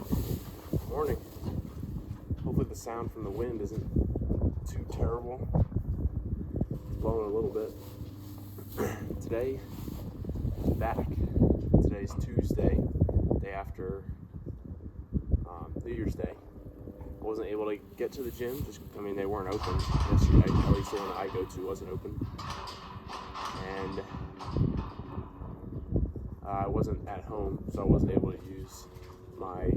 Alright, morning. Hopefully the sound from the wind isn't too terrible. Blowing a little bit. Today, back. Today's Tuesday, day after New Year's Day. I wasn't able to get to the gym, they weren't open yesterday. At least the one that I go to wasn't open. And I wasn't at home, so I wasn't able to use my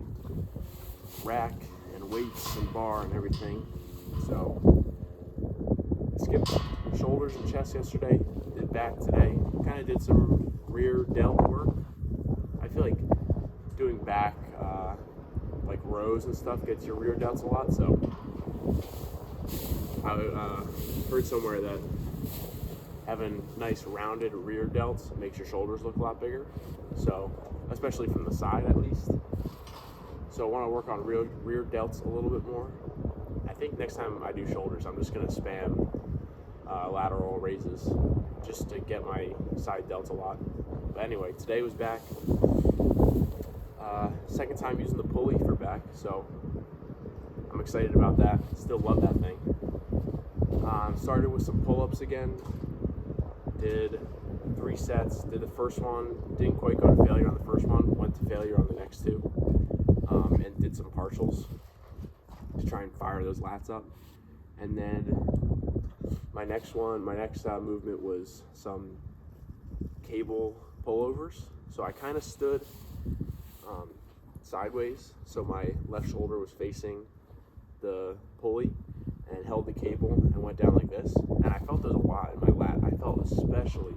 rack and weights and bar and everything. So I skipped shoulders and chest yesterday, did back today, kind of did some rear delt work. I feel like doing back, like rows and stuff, gets your rear delts a lot, so I heard somewhere that having nice rounded rear delts makes your shoulders look a lot bigger, so especially from the side at least. So I want to work on rear delts a little bit more. I think next time I do shoulders, I'm just going to spam lateral raises just to get my side delts a lot. But anyway, today was back. Second time using the pulley for back, so I'm excited about that. Still love that thing. Started with some pull-ups again. Did 3 sets. Did the first one. Didn't quite go to failure on the first one. Went to failure on the next 2. And did some partials to try and fire those lats up. And then my next movement was some cable pullovers. So I kind of stood sideways, so my left shoulder was facing the pulley, and held the cable and went down like this. And I felt those a lot in my lat. I felt especially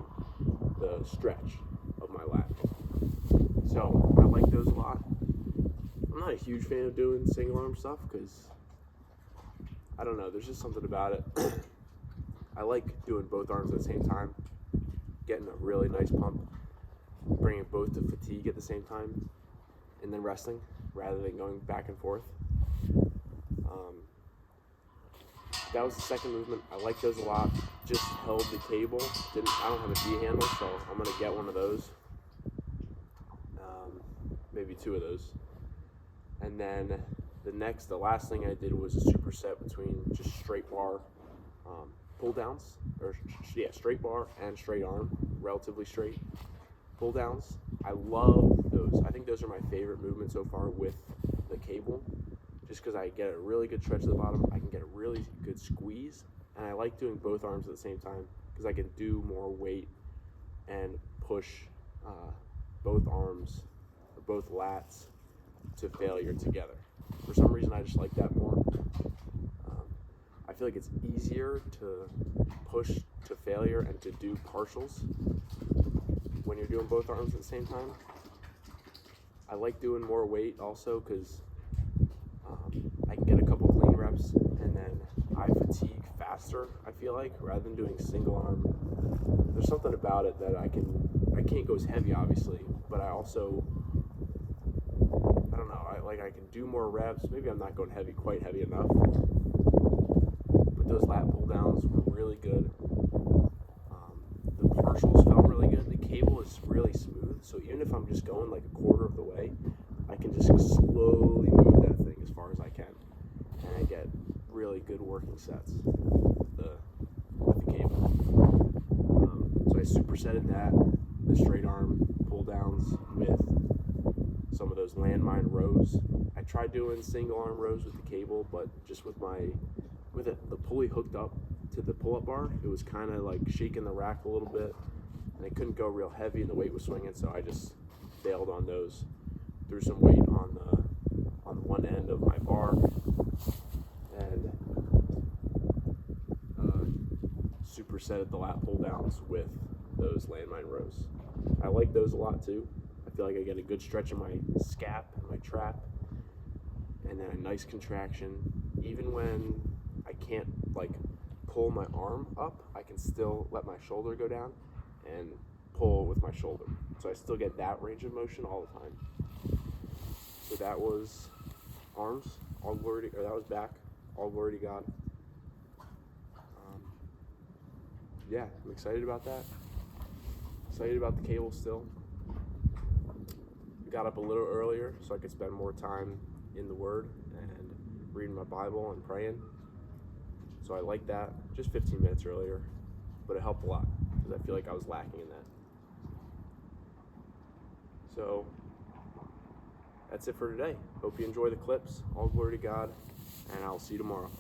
the stretch of my lat. So I like those a lot. I'm not a huge fan of doing single arm stuff because, I don't know, there's just something about it. I like doing both arms at the same time, getting a really nice pump, bringing both to fatigue at the same time, and then resting rather than going back and forth. That was the second movement. I like those a lot. Just held the cable. I don't have a D handle, so I'm gonna get one of those. Maybe 2 of those. And then the last thing I did was a superset between just straight bar pull downs, straight bar and straight arm, relatively straight pull downs. I love those. I think those are my favorite movements so far with the cable, just because I get a really good stretch at the bottom. I can get a really good squeeze, and I like doing both arms at the same time because I can do more weight and push both arms, or both lats, to failure together. For some reason, I just like that more. I feel like it's easier to push to failure and to do partials when you're doing both arms at the same time. I like doing more weight also because I can get a couple clean reps, and then I fatigue faster, I feel like, rather than doing single arm. There's something about it that I can't go as heavy, obviously, but I also, I don't know, I can do more reps. Maybe I'm not going quite heavy enough, but those lat pull downs were really good. The partials felt really good. The cable is really smooth, so even if I'm just going like a quarter of the way, I can just slowly move that thing as far as I can, and I get really good working sets with the cable. So I supersetted that, the straight arm pull downs, with some of those landmine rows. I tried doing single arm rows with the cable, but just with the pulley hooked up to the pull-up bar, it was kind of like shaking the rack a little bit, and I couldn't go real heavy and the weight was swinging, so I just bailed on those. Threw some weight on one end of my bar, and supersetted the lat pull downs with those landmine rows. I like those a lot too. I feel like I get a good stretch in my scap and my trap, and then a nice contraction. Even when I can't pull my arm up, I can still let my shoulder go down and pull with my shoulder. So I still get that range of motion all the time. So that was arms, that was back, all we've already got. Yeah, I'm excited about that. Excited about the cable still. got up a little earlier so I could spend more time in the Word and reading my Bible and praying. So I like that, just 15 minutes earlier, but it helped a lot because I feel like I was lacking in that. So that's it for today. Hope you enjoy the clips. All glory to God, and I'll see you tomorrow.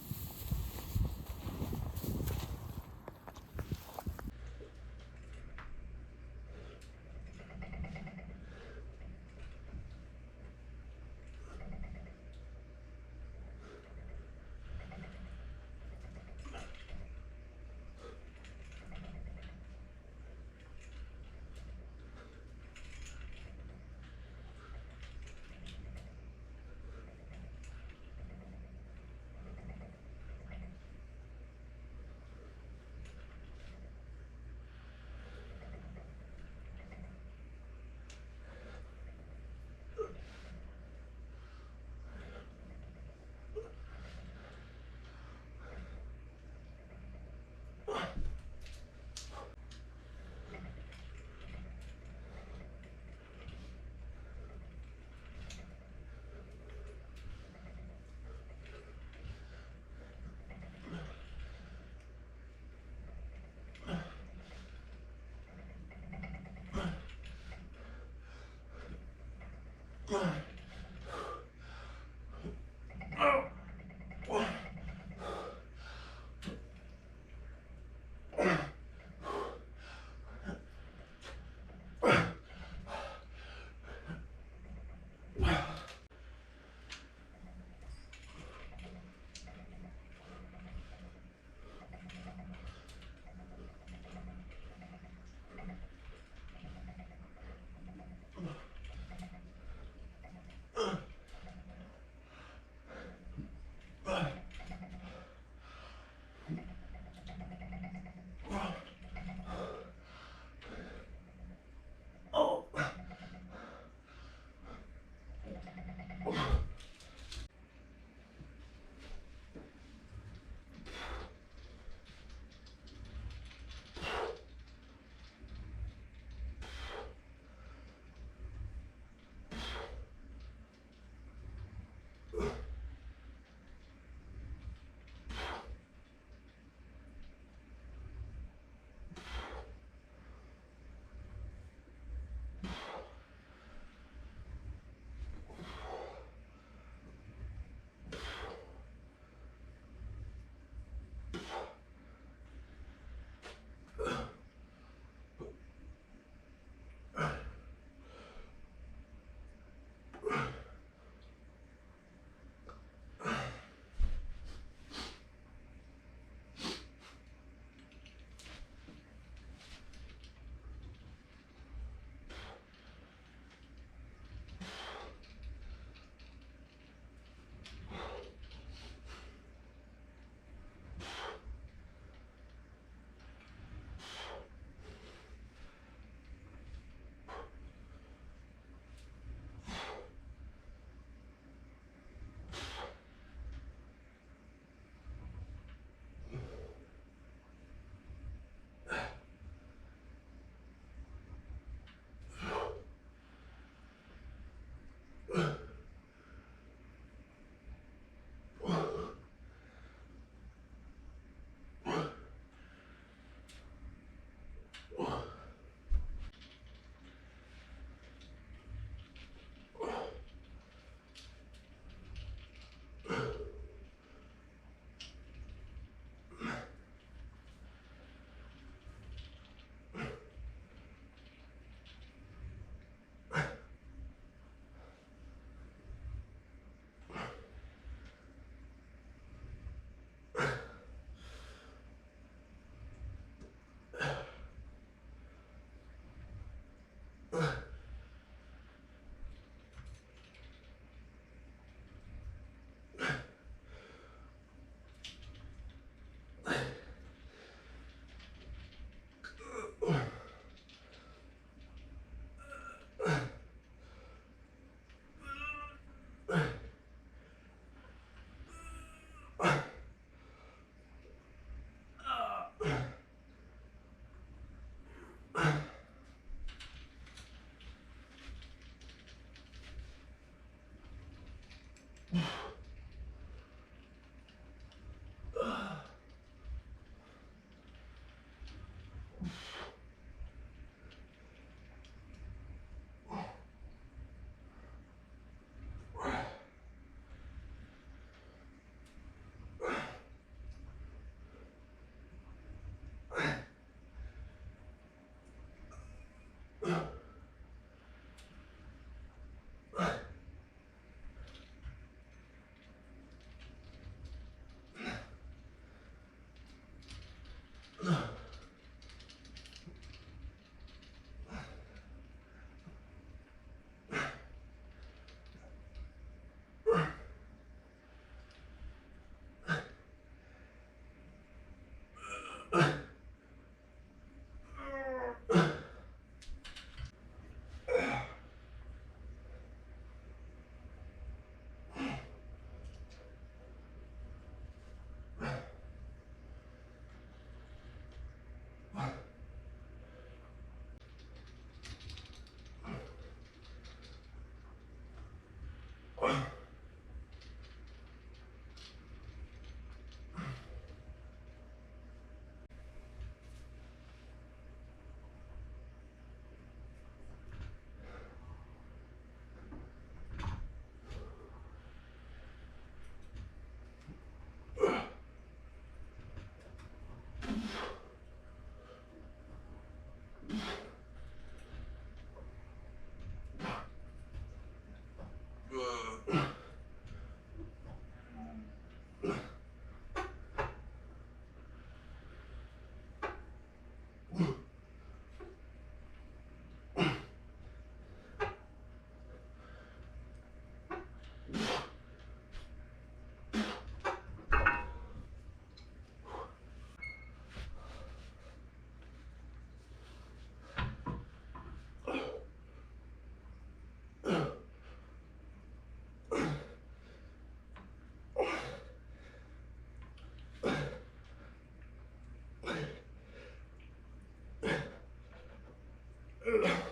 good.